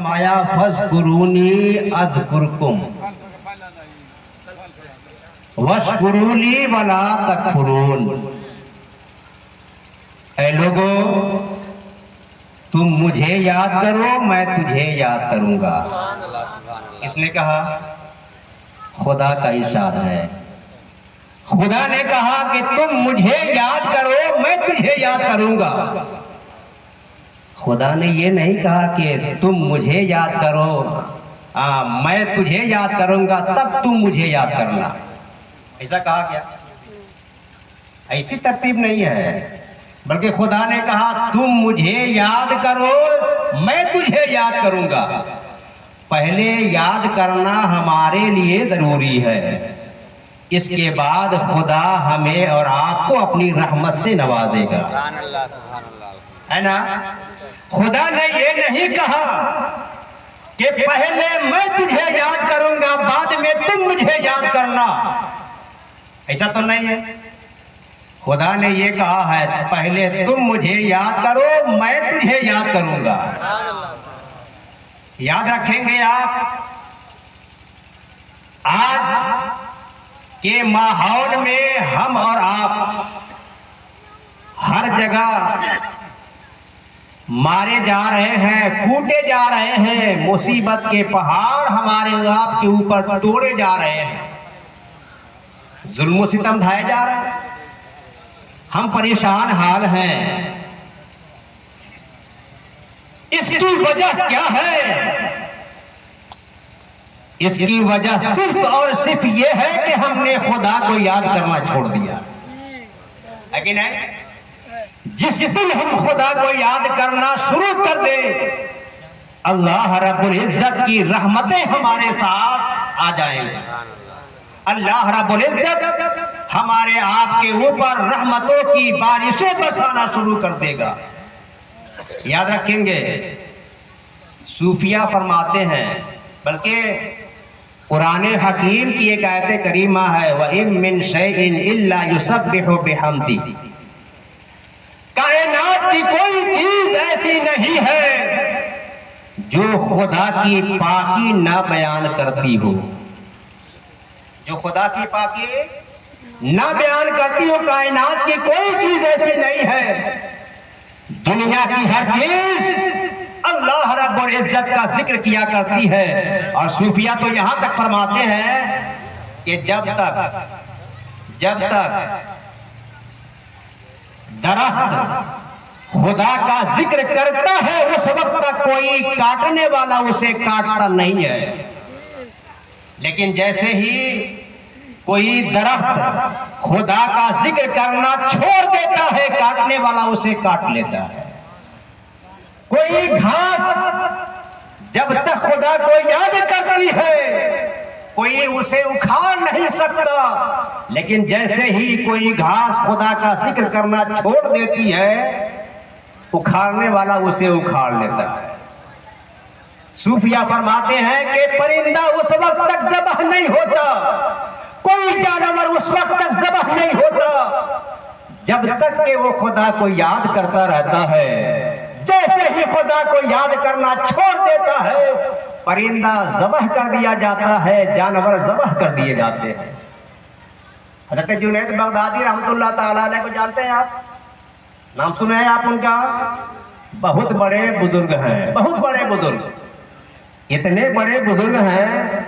माया फज़कुरूनी अज़कुरकुम वशकुरूली वला तकफुरून। ऐ लोगो, तुम मुझे याद करो, मैं तुझे याद करूंगा। किसने कहा? खुदा का इरशाद है। खुदा ने कहा कि तुम मुझे याद करो, मैं तुझे याद करूंगा। खुदा ने ये नहीं कहा कि तुम मुझे याद करो, मैं तुझे याद करूंगा तब तुम मुझे याद करना। ऐसा कहा क्या? ऐसी तरतीब नहीं है, बल्कि खुदा ने कहा तुम मुझे याद करो, मैं तुझे याद करूंगा। पहले याद करना हमारे लिए जरूरी है, इसके बाद खुदा हमें और आपको अपनी रहमत से नवाजेगा, है ना? खुदा ने ये नहीं कहा कि पहले मैं तुझे याद करूंगा, बाद में तुम मुझे याद करना। ऐसा तो नहीं है। खुदा ने ये कहा है पहले तुम मुझे याद करो, मैं तुझे याद करूंगा। याद रखेंगे आप? आज के माहौल में हम और आप हर जगह मारे जा रहे हैं, कूटे जा रहे हैं, मुसीबत के पहाड़ हमारे आपके ऊपर तोड़े जा रहे हैं, जुल्म सितम ढाए जा रहे हैं, हम परेशान हाल हैं। इसकी वजह क्या है? इसकी वजह सिर्फ और सिर्फ ये है कि हमने खुदा को याद करना छोड़ दिया है कि नहीं? जिस दिन हम खुदा को याद करना शुरू कर दें, अल्लाह रब्बुल इज्जत की रहमतें हमारे साथ आ जाएंगी। अल्लाह रब्बुल इज्जत हमारे आपके ऊपर रहमतों की बारिशें बरसाना शुरू कर देगा। याद रखेंगे, सूफिया फरमाते हैं, बल्कि कुरान हकीम की एक आयत करीमा है, व इम मिन शैइन इल्ला युसब्बिहु बिहम्दी। कायनात की कोई चीज ऐसी नहीं है जो खुदा की पाकी ना बयान करती हो, जो खुदा की पाकी ना बयान करती हो। कायनात की कोई चीज ऐसी नहीं है। दुनिया की हर चीज अल्लाह रब्बुल इज्जत का जिक्र किया करती है। और सूफिया तो यहां तक फरमाते हैं कि जब तक दरख्त खुदा का जिक्र करता है, उस वक्त तक कोई काटने वाला उसे काटता नहीं है। लेकिन जैसे ही कोई दरख्त खुदा का जिक्र करना छोड़ देता है, काटने वाला उसे काट लेता है। कोई घास जब तक खुदा को याद करती है, कोई उसे उखाड़ नहीं सकता। लेकिन जैसे ही कोई घास खुदा का जिक्र करना छोड़ देती है, उखाड़ने वाला उसे उखाड़ लेता है। सूफिया फरमाते हैं कि परिंदा उस वक्त तक ज़बह नहीं होता, कोई जानवर उस वक्त तक ज़बह नहीं होता जब तक कि वो खुदा को याद करता रहता है। जैसे ही खुदा को याद करना छोड़ देता है, परिंदा ज़बह कर दिया जाता है, जानवर ज़बह कर दिए जाते हैं। हज़रत जुनैद बगदादी रहमतुल्लाह ताला अलैह को जानते हैं आप? नाम सुने हैं आप उनका? बहुत बड़े बुजुर्ग हैं, बहुत बड़े बुजुर्ग। इतने बड़े बुजुर्ग हैं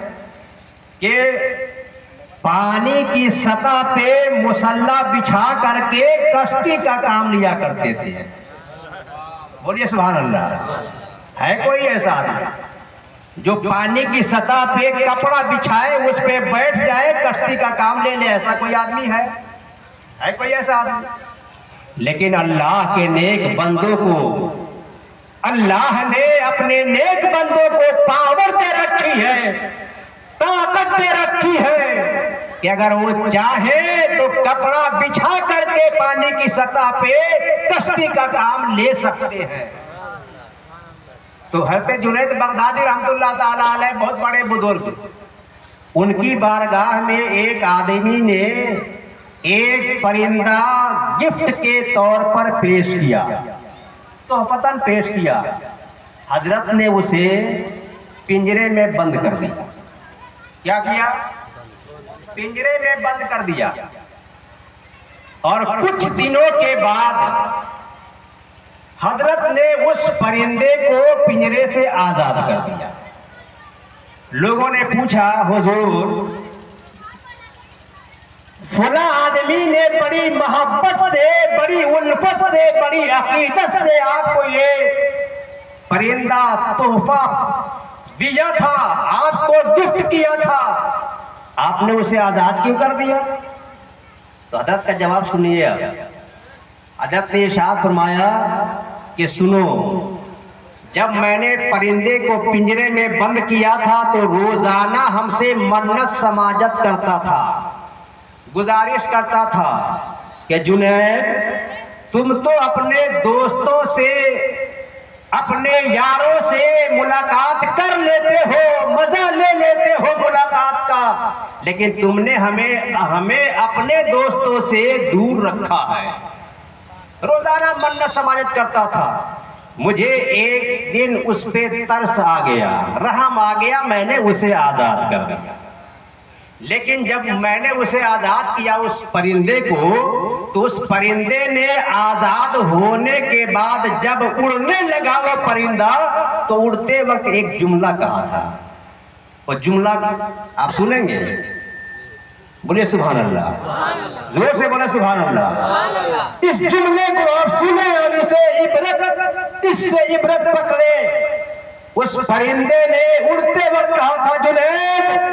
कि पानी की सतह पे मुसल्ला बिछा करके कश्ती का काम लिया करते थे। बोलिए सुभान अल्लाह। है कोई ऐसा आदमी जो पानी की सतह पे कपड़ा बिछाए, उस पे बैठ जाए, कश्ती का काम ले ले? ऐसा कोई आदमी है? कोई ऐसा आदमी? लेकिन अल्लाह के नेक बंदों को अल्लाह ने अपने नेक बंदों को पावर दे रखी है, ताकत दे रखी है कि अगर वो चाहे तो कपड़ा बिछा करके पानी की सतह पे कश्ती का काम ले सकते हैं। तो हज़रत जुनैद बगदादी रहमतुल्लाह ताला अलैह बहुत बड़े बुजुर्ग, उनकी बारगाह में एक आदमी ने एक परिंदा गिफ्ट के तौर पर पेश किया, तो पतन पेश किया। हजरत ने उसे पिंजरे में बंद कर दिया। क्या किया? पिंजरे में बंद कर दिया। और कुछ दिनों के बाद हजरत ने उस परिंदे को पिंजरे से आजाद कर दिया। लोगों ने पूछा, हुजूर फला आदमी ने बड़ी मोहब्बत से, बड़ी उल्फत से, बड़ी अकीदत से आपको ये परिंदा तोहफा दिया था, आपको गिफ्ट किया था, आपने उसे आजाद क्यों कर दिया? तो हजरत का जवाब सुनिए। हजरत ने इरशाद फरमाया कि सुनो, जब मैंने परिंदे को पिंजरे में बंद किया था तो रोजाना हमसे मन्नत समाजत करता था, गुजारिश करता था कि जुनैद तुम तो अपने दोस्तों से, अपने यारों से मुलाकात कर लेते हो, मजा ले लेते हो मुलाकात का, लेकिन तुमने हमें अपने दोस्तों से दूर रखा है। रोजाना मन्नत समाजत करता था। मुझे एक दिन उस पे तरस आ गया, रहम आ गया, मैंने उसे आजाद कर दिया। लेकिन जब मैंने उसे आजाद किया उस परिंदे को, तो उस परिंदे ने आजाद होने के बाद जब उड़ने लगा वो परिंदा, तो उड़ते वक्त एक जुमला कहा था। और जुमला आप सुनेंगे, बोले सुभान अल्लाह, जोर से बोले सुभान अल्लाह। इस जुमले को आप सुने और इससे इबरत पकड़े। उस परिंदे ने उड़ते वक्त कहा था, जुनैद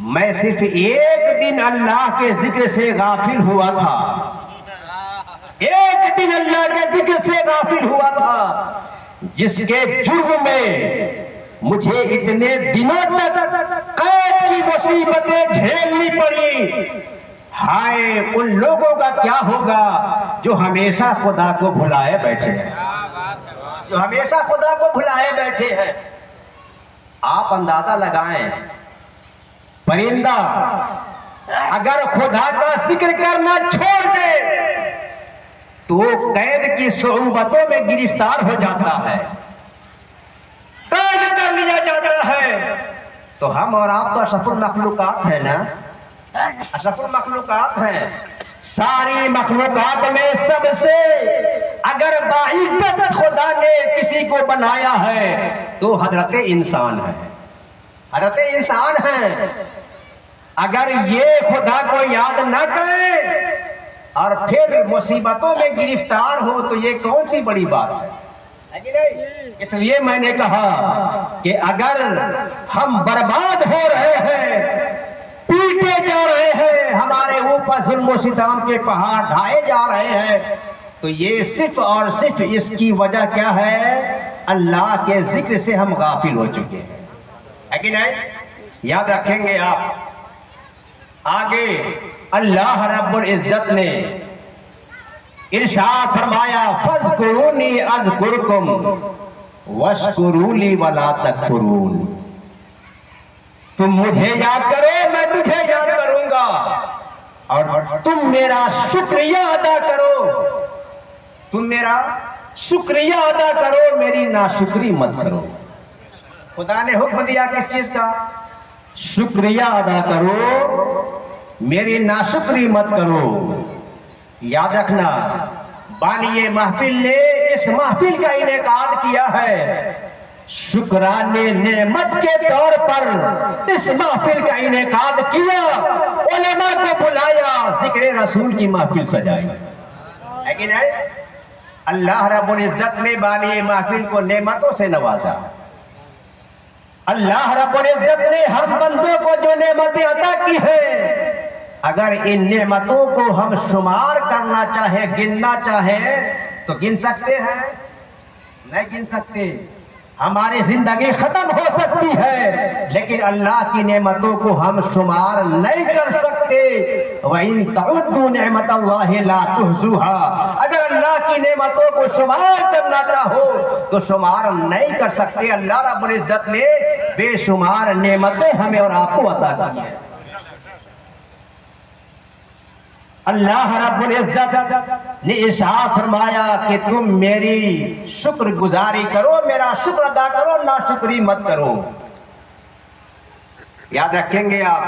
मैं सिर्फ एक दिन अल्लाह के जिक्र से गाफिल हुआ था, एक दिन अल्लाह के जिक्र से गाफिल हुआ था, जिसके जुर्म में मुझे इतने दिनों तक कैद की मुसीबतें झेलनी पड़ी। हाय उन लोगों का क्या होगा जो हमेशा खुदा को भुलाए बैठे हैं, जो हमेशा खुदा को भुलाए बैठे हैं। आप अंदाजा लगाएं, परिंदा अगर खुदा का जिक्र करना छोड़ दे तो कैद की सोबतों में गिरफ्तार हो जाता है, कैद कर लिया जाता है। तो हम और आप तो अशरफुल मखलूकात है ना, अशरफुल मखलूकात हैं। सारी मखलूकात में सबसे अगर बाइज्जत खुदा ने किसी को बनाया है तो हजरत इंसान है, हजरत इंसान है। अगर ये खुदा को याद ना करे और फिर मुसीबतों में गिरफ्तार हो तो ये कौन सी बड़ी बात है कि नहीं? इसलिए मैंने कहा कि अगर हम बर्बाद हो रहे हैं, पीटे जा रहे हैं, हमारे ऊपर जुल्म सितम के पहाड़ ढाए जा रहे हैं, तो ये सिर्फ और सिर्फ इसकी वजह क्या है? अल्लाह के जिक्र से हम गाफिल हो चुके हैं, है कि नहीं? याद रखेंगे आप। आगे अल्लाह रब्बुल इज्जत ने इरशाद फरमाया, फज़कुरूनी अज़कुरकुम वश्कुरूली वला तकफुरून। तुम मुझे याद करो, मैं तुझे याद करूंगा, और तुम मेरा शुक्रिया अदा करो, तुम मेरा शुक्रिया अदा करो, मेरी नाशुक्री मत करो। खुदा ने हुक्म दिया किस चीज का? शुक्रिया अदा करो, मेरी नाशुक्री मत करो। याद रखना, बानिए महफिल ने इस महफिल का इनेकाद किया है, शुक्राने नेमत के तौर पर इस महफिल का इनेकाद किया, उलेमा को बुलाया, जिक्र रसूल की महफिल सजाई, है कि नहीं? अल्लाह रब्बुल इज्जत ने बानिए महफिल को नेमतों से नवाजा। अल्लाह रब्बुल इज्जत ने हम बंदों को जो नेमतें अता की है, अगर इन नेमतों को हम शुमार करना चाहे, गिनना चाहे, तो गिन सकते हैं? नहीं गिन सकते। हमारी जिंदगी खत्म हो सकती है, लेकिन अल्लाह की नेमतों को हम शुमार नहीं कर सकते। वइन तउद्दू निअमतल्लाहि ला तुहसूहा, अगर अल्लाह की नेमतों को शुमार करना चाहो तो शुमार नहीं कर सकते। अल्लाह रब्बुल इज्जत ने बेशुमार नेमतें हमें और आपको अता की है। अल्लाह रब्बुल इज्जत ने इरशाद फरमाया कि तुम मेरी शुक्र गुजारी करो, मेरा शुक्र अदा करो, नाशुक्री मत करो। याद रखेंगे आप,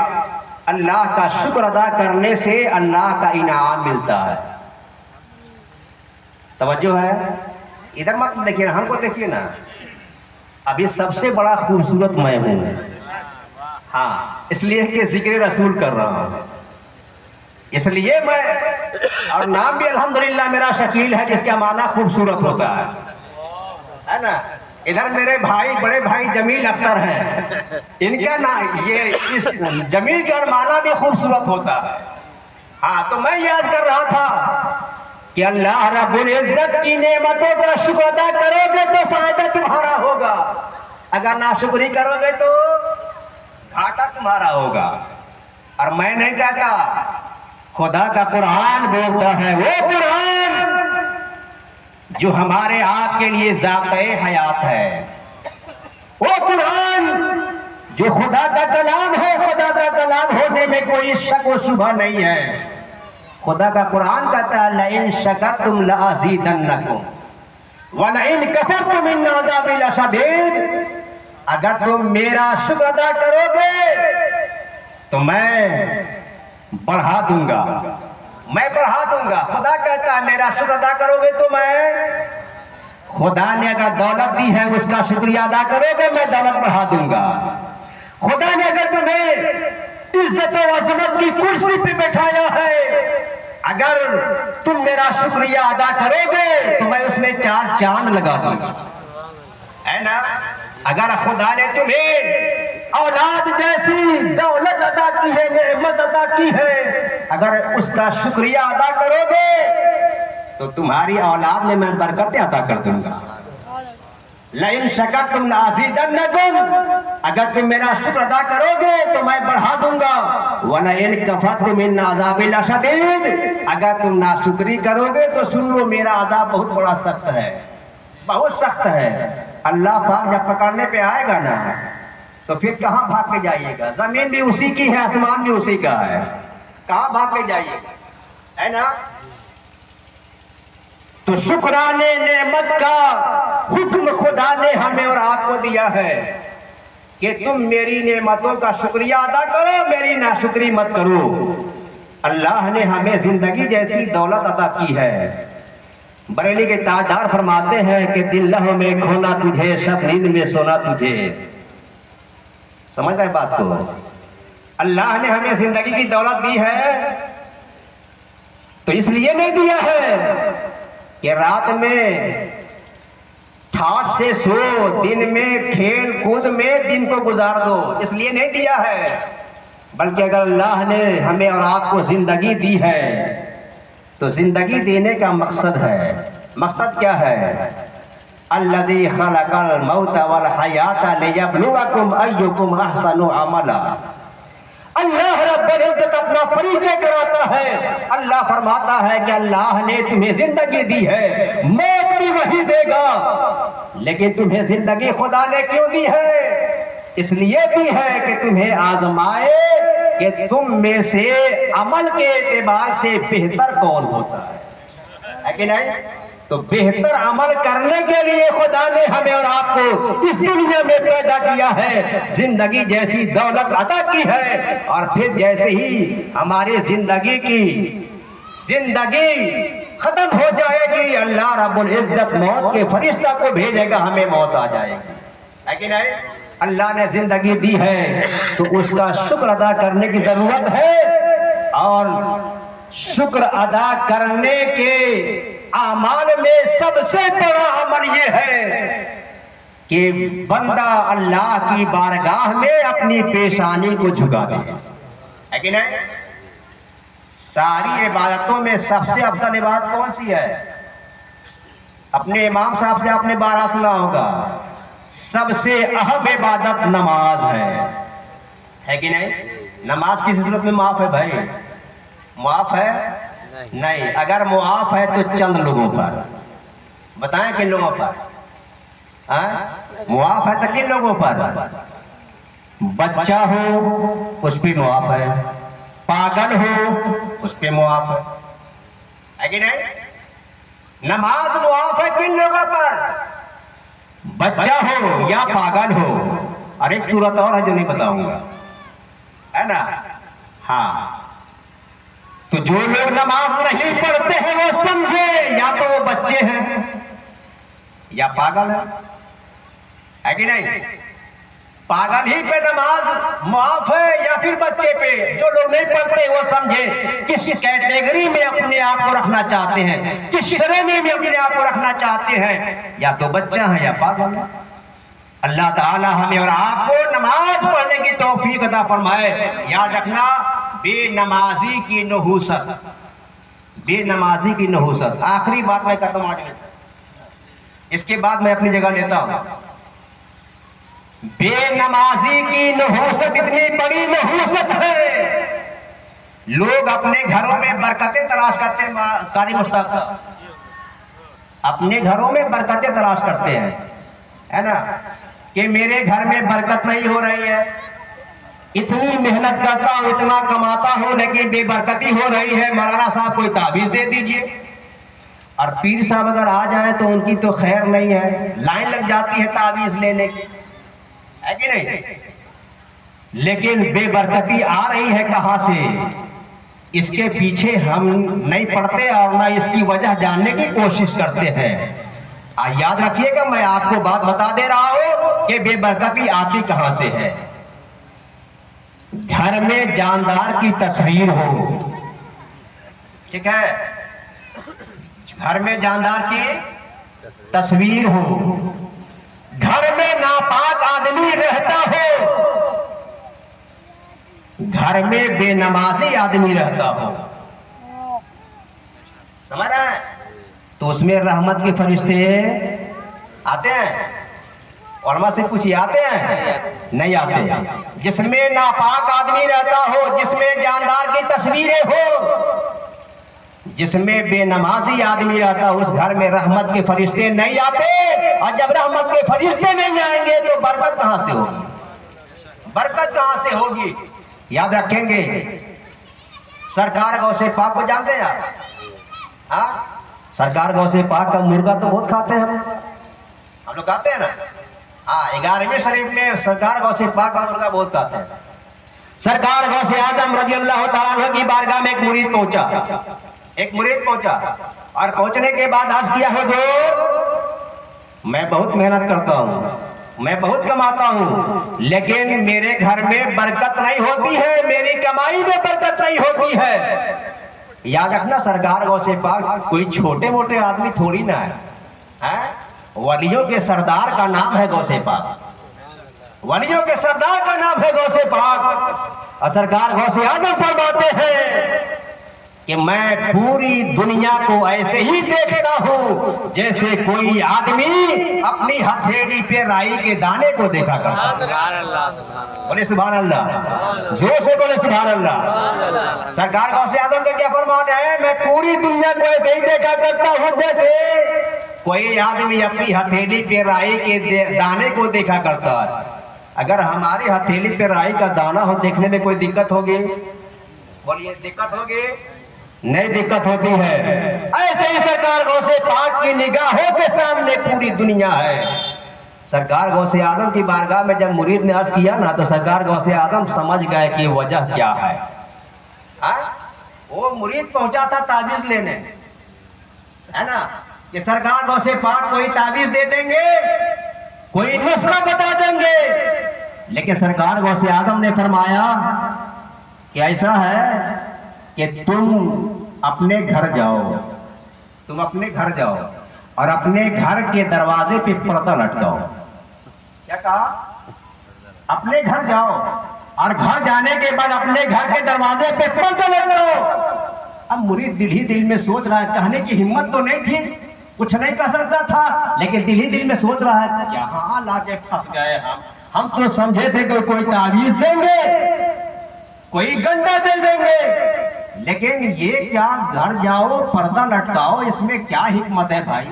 अल्लाह का शुक्र अदा करने से अल्लाह का इनाम मिलता है। तवज्जो है, इधर मत देखिए, हमको देखिए ना। अभी सबसे बड़ा खूबसूरत मैं हूं, हाँ, इसलिए कि जिक्र रसूल कर रहा हूं, इसलिए मैं, और नाम भी अल्हम्दुलिल्लाह मेरा शकील है, जिसका माना खूबसूरत होता है ना। इधर मेरे भाई, बड़े भाई जमील अख्तर हैं, इनका नाम, ये इस जमील का माना भी खूबसूरत होता है। हाँ, तो मैं याद कर रहा था कि अल्लाह रब्बुल इज्जत की नेमतों का शुक्र अदा करोगे तो फायदा तुम्हारा होगा, अगर नाशुक्री करोगे तो घाटा तुम्हारा होगा। और मैं नहीं कहता, खुदा का कुरान बोलता है, वो कुरान जो हमारे आपके लिए ज़ाते हयात है, वो कुरान जो खुदा का कलाम है, खुदा का कलाम होने में कोई शक व शुबा नहीं है। खुदा का कुरान कहता है, लइन शकरतुम लअज़ीदन्नकुम व लइन कफरतुम इन्न अज़ाबी लशदीद। अगर तुम मेरा शुक्र अदा करोगे तो मैं बढ़ा दूंगा, मैं बढ़ा दूंगा। खुदा कहता है मेरा शुक्र अदा करोगे तो मैं, खुदा ने अगर दौलत दी है उसका शुक्रिया अदा करोगे मैं दौलत बढ़ा दूंगा। खुदा ने अगर तुम्हें इज्जत और अजमत की कुर्सी पे बैठाया है, अगर तुम मेरा शुक्रिया अदा करोगे तो मैं उसमें 4 चांद लगा दूंगा, है ना। अगर खुदा ने तुम्हें औलाद जैसी दौलत अदा की है, नेमत अदा की है, अगर उसका शुक्रिया अदा करोगे तो तुम्हारी औलाद में मैं बरकतें अदा कर दूंगा। लइन शकरतुम लअज़ीदन्नकुम, अगर तुम मेरा शुक्र अदा करोगे तो मैं बढ़ा दूंगा। वलइन कफरतुम इन्न अज़ाबी लशदीद, अगर तुम नाशुक्री करोगे तो सुन लो, मेरा अज़ाब बहुत बड़ा सख्त है, बहुत सख्त है। अल्लाह पाक जब पकड़ने पे आएगा ना, तो फिर कहाँ भाग के जाइएगा? जमीन भी उसी की है, आसमान भी उसी का है, कहाँ भाग के जाइएगा, है ना। तो शुक्राने नेमत का हुक्म खुदा ने हमें और आपको दिया है कि तुम मेरी नेमतों का शुक्रिया अदा करो, मेरी नाशुक्री मत करो। अल्लाह ने हमें जिंदगी जैसी दौलत अदा की है। बरेली के ताजदार फरमाते हैं कि दिल लहू में खोना तुझे, शब नींद में सोना तुझे। समझ रहे बात को? अल्लाह ने हमें जिंदगी की दौलत दी है तो इसलिए नहीं दिया है कि रात में ठाठ से सो, दिन में खेल कूद में दिन को गुजार दो, इसलिए नहीं दिया है। बल्कि अगर अल्लाह ने हमें और आपको जिंदगी दी है तो जिंदगी देने का मकसद है। मकसद क्या है? अल्लज़ी खलक़ल मौत वल हयात लियब्लुवकुम अय्युकुम अहसनु अमला। अल्लाह रब्बुल इज्जत अपना परिचय कराता है। अल्लाह फरमाता है कि अल्लाह ने तुम्हें जिंदगी दी है, मौत भी वही देगा, लेकिन तुम्हें जिंदगी खुदा ने क्यों दी है? इसलिए दी है कि तुम्हें आजमाए कि तुम में से अमल के एतबार से बेहतर कौन होता है कि नहीं। तो बेहतर अमल करने के लिए खुदा ने हमें और आपको इस दुनिया में पैदा किया है, जिंदगी जैसी दौलत अता की है। और फिर जैसे ही हमारी जिंदगी खत्म हो जाएगी, अल्लाह रब्बुल इज्जत मौत के फरिश्ता को भेजेगा, हमें मौत आ जाएगी, है कि नहीं। अल्लाह ने जिंदगी दी है तो उसका शुक्र अदा करने की जरूरत है। और शुक्र अदा करने के आमाल में सबसे बड़ा अमल यह है कि बंदा अल्लाह की बारगाह में अपनी पेशानी को झुका दे, है कि नहीं। सारी इबादतों में सबसे अफजल इबादत कौन सी है? अपने इमाम साहब से आपने 12 सुना होगा, सबसे अहम इबादत नमाज है कि नहीं। नमाज किस सूरत में माफ है भाई? माफ है नहीं। अगर मुआफ है तो चंद लोगों पर, बताएं किन लोगों पर? मुआफ है तो किन लोगों पर? बच्चा हो उस पर मुआफ है, पागल हो उस पे मुआफ है कि नहीं? नमाज मुआफ है किन लोगों पर? बच्चा हो या पागल हो। और एक सूरत और है जो नहीं बताऊंगा, है ना? हाँ, तो जो लोग नमाज नहीं पढ़ते हैं वो समझे या तो वो बच्चे हैं या पागल है कि नहीं? पागल ही पे नमाज मुआफ है या फिर बच्चे पे? जो लोग नहीं पढ़ते वो समझे किस कैटेगरी में अपने आप को रखना चाहते हैं, किस श्रेणी में अपने आप को रखना चाहते हैं, या तो बच्चा है या पागल है। अल्लाह ताला हमें और आपको नमाज पढ़ने की तौफीक अता फरमाए। याद रखना, बेनमाजी की नहूसत, बेनमाजी की नहूसत। आखिरी बात मैं करता हूं, इसके बाद मैं अपनी जगह लेता हूं। बेनमाजी की नहूसत इतनी बड़ी नहूसत है, लोग अपने घरों में बरकतें तलाश करते हैं। कारी मुश्ताक साहब, अपने घरों में बरकतें तलाश करते हैं, है ना, कि मेरे घर में बरकत नहीं हो रही है, इतनी मेहनत करता हूं, इतना कमाता हूं, लेकिन बेबरकती हो रही है। मौलाना साहब कोई ताबीज दे दीजिए। और पीर साहब अगर आ जाए तो उनकी तो खैर नहीं है, लाइन लग जाती है ताबीज लेने की, है कि नहीं? लेकिन बेबरकती आ रही है कहां से, इसके पीछे हम नहीं पड़ते और ना इसकी वजह जानने की कोशिश करते हैं। याद रखिएगा, मैं आपको बात बता दे रहा हूं कि बेबरकती आती कहां से है। घर में जानदार की तस्वीर हो, ठीक है, घर में जानदार की तस्वीर हो, घर में नापाक आदमी रहता हो, घर में बेनमाजी आदमी रहता हो, समझ रहे हैं? तो उसमें रहमत के फरिश्ते आते हैं? उलमा से पूछिए, आते हैं? नहीं आते। जिसमें नापाक आदमी रहता हो, जिसमें जानदार की तस्वीरें हो, जिसमें बेनमाजी आदमी रहता हो, उस घर में रहमत के फरिश्ते नहीं आते। और जब रहमत के फरिश्ते नहीं आएंगे तो बरकत कहां से होगी? बरकत कहां से होगी? याद रखेंगे, सरकार गौसे पाक को जानते हैं आप? हाँ, सरकार गौसे पाक का मुर्गा तो बहुत खाते हैं हम लोग खाते हैं ना। हाँ, 11वें शरीफ में सरकार गौसे पाक का मुर्गा बहुत खाते हैं। सरकार गौसे आदम रज़ी अल्लाह तआला की बारगाह में एक मुरीद पहुंचा, और पहुंचने के बाद अर्ज किया, हुजूर मैं बहुत मेहनत करता हूं, मैं बहुत कमाता हूं, लेकिन मेरे घर में बरकत नहीं होती है, मेरी कमाई में बरकत नहीं होती है। याद रखना, सरकार गौसे पाक कोई छोटे मोटे आदमी थोड़ी ना है, वलियों के सरदार का नाम है गौसे पाक, वलियों के सरदार का नाम है गौसे पाक। और सरकार गौसे आजम फरमाते हैं कि मैं पूरी दुनिया को ऐसे ही देखता हूं जैसे कोई आदमी अपनी हथेली पे राई के दाने को देखा करता है। बोले सुभान अल्लाह, जोर से बोले सुभान अल्लाह। सरकार गौसे आजम का क्या फरमान है? मैं पूरी दुनिया को ऐसे ही देखा करता हूं जैसे कोई आदमी अपनी हथेली पे राई के दाने को देखा करता है। अगर हमारी हथेली पे राई का दाना हो, देखने में कोई दिक्कत होगी? बोलिए, दिक्कत होगी? नहीं दिक्कत होती है। ऐसे ही सरकार गौसे पाक की निगाहों के सामने पूरी दुनिया है। सरकार गौसे आजम की बारगाह में जब मुरीद ने अर्ज किया ना, तो सरकार गौसे आजम समझ गए कि वजह क्या है। वो मुरीद पहुंचा था ताबीज लेने, है ना, कि सरकार गौसे पाक कोई ताबीज दे देंगे, कोई नुस्खा बता देंगे। लेकिन सरकार गौसे आजम ने फरमाया कि ऐसा है कि तुम अपने घर जाओ, तुम अपने घर जाओ और अपने घर के दरवाजे पे पर्दा लटकाओ। क्या कहा? अपने घर जाओ और घर जाने के बाद अपने घर के दरवाजे पे पर्दा लटकाओ। अब मुरीद दिल ही दिल में सोच रहा है, कहने की हिम्मत तो नहीं थी, कुछ नहीं कर सकता था, लेकिन दिल ही दिल में सोच रहा है क्या हाँ लाके फंस गए हम तो समझे थे कि कोई ताबीज देंगे, कोई गंडा दे देंगे, लेकिन ये क्या घर जाओ पर्दा लटकाओ, इसमें क्या हिकमत है भाई?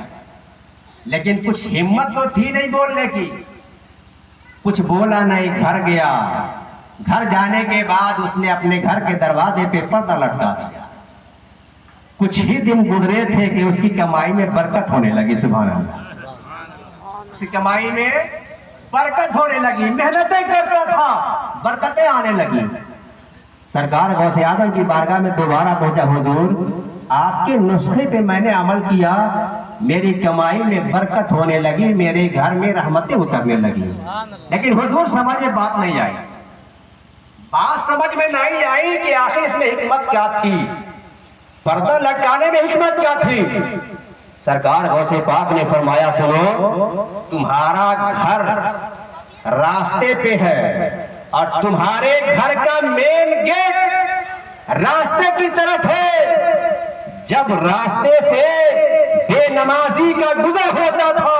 लेकिन कुछ हिम्मत तो थी नहीं बोलने की, कुछ बोला नहीं, घर गया, घर जाने के बाद उसने अपने घर के दरवाजे पे पर्दा लटका दिया। कुछ ही दिन गुजरे थे कि उसकी कमाई में बरकत होने लगी। सुभान अल्लाह, उसकी कमाई में बरकत होने लगी, मेहनतें करता था, बरकतें आने लगी। सरकार गौसे आजम की बारगाह में दोबारा पहुंचा, हुजूर आपके नुस्खे पे मैंने अमल किया, मेरी कमाई में बरकत होने लगी, मेरे घर में रहमतें उतरने लगी। लेकिन हुजूर समझ में बात नहीं आई, बात समझ में नहीं आई कि आखिर इसमें हिकमत क्या थी, पर्दा लटकाने में हिकमत क्या थी। सरकार गौसे पाक ने फरमाया, सुनो, तुम्हारा घर रास्ते पे है और तुम्हारे घर का मेन गेट रास्ते की तरफ है। जब रास्ते से बेनमाजी का गुजर होता था,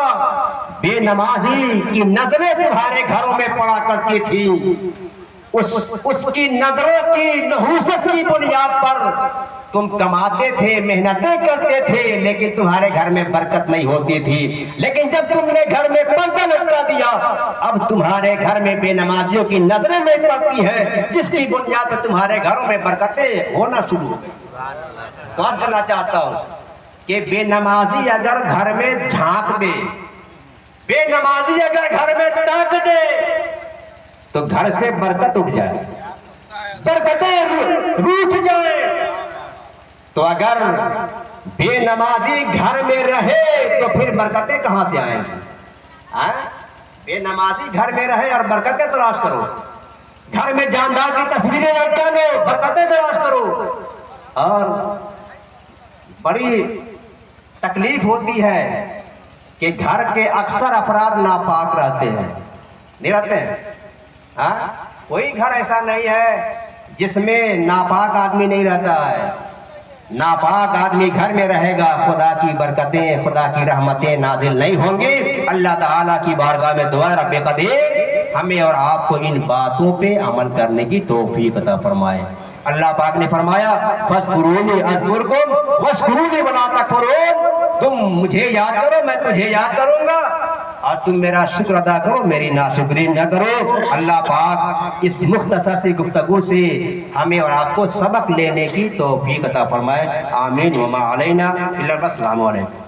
बेनमाजी की नजरें तुम्हारे घरों में पड़ा करती थी, उसकी नजरों की नहूसत की बुनियाद पर तुम कमाते थे, मेहनतें करते थे, लेकिन तुम्हारे घर में बरकत नहीं होती थी। लेकिन जब तुमने घर में पर्दा लटका दिया, अब तुम्हारे घर में बेनमाजियों की नजरें नहीं पड़ती है, जिसकी बुनियाद पर तुम्हारे घरों में बरकतें होना शुरू हो गई। कौन करना चाहता हूं कि बेनमाजी अगर घर में झांक दे, बेनमाजी अगर घर में ताक दे, तो घर से बरकत उठ जाए, बरकतें रूठ जाए। तो अगर बेनमाजी घर में रहे तो फिर बरकतें कहां से आएंगी? बेनमाजी घर में रहे और बरकतें तलाश करो, घर में जानदार की तस्वीरें लटका लो, बरकतें तलाश करो। और बड़ी तकलीफ होती है कि घर के अक्सर अफराद नापाक रहते हैं, नहीं रहते हैं? कोई घर ऐसा नहीं है जिसमें नापाक आदमी नहीं रहता है। नापाक आदमी घर में रहेगा, खुदा की बरकतें, खुदा की रहमतें नाजिल नहीं होंगी। अल्लाह ताला की बारगाह में दुआ रब्बे कदीर हमें और आपको इन बातों पे अमल करने की तौफीक अता फरमाए। अल्लाह पाक ने फरमाया, फज़कुरूनी अज़कुरकुम वश्कुरूनी वला तकफुरून, तुम मुझे याद करो, मैं तुझे याद करूंगा, और तुम मेरा शुक्र अदा करो, मेरी नाशुक्री न करो। अल्लाह पाक इस मुख्तसर सी गुफ्तगू से हमें और आपको सबक लेने की तौफीक अता फरमाए। आमीन व मा अलैना इल्ला। अस्सलामु अलैकुम।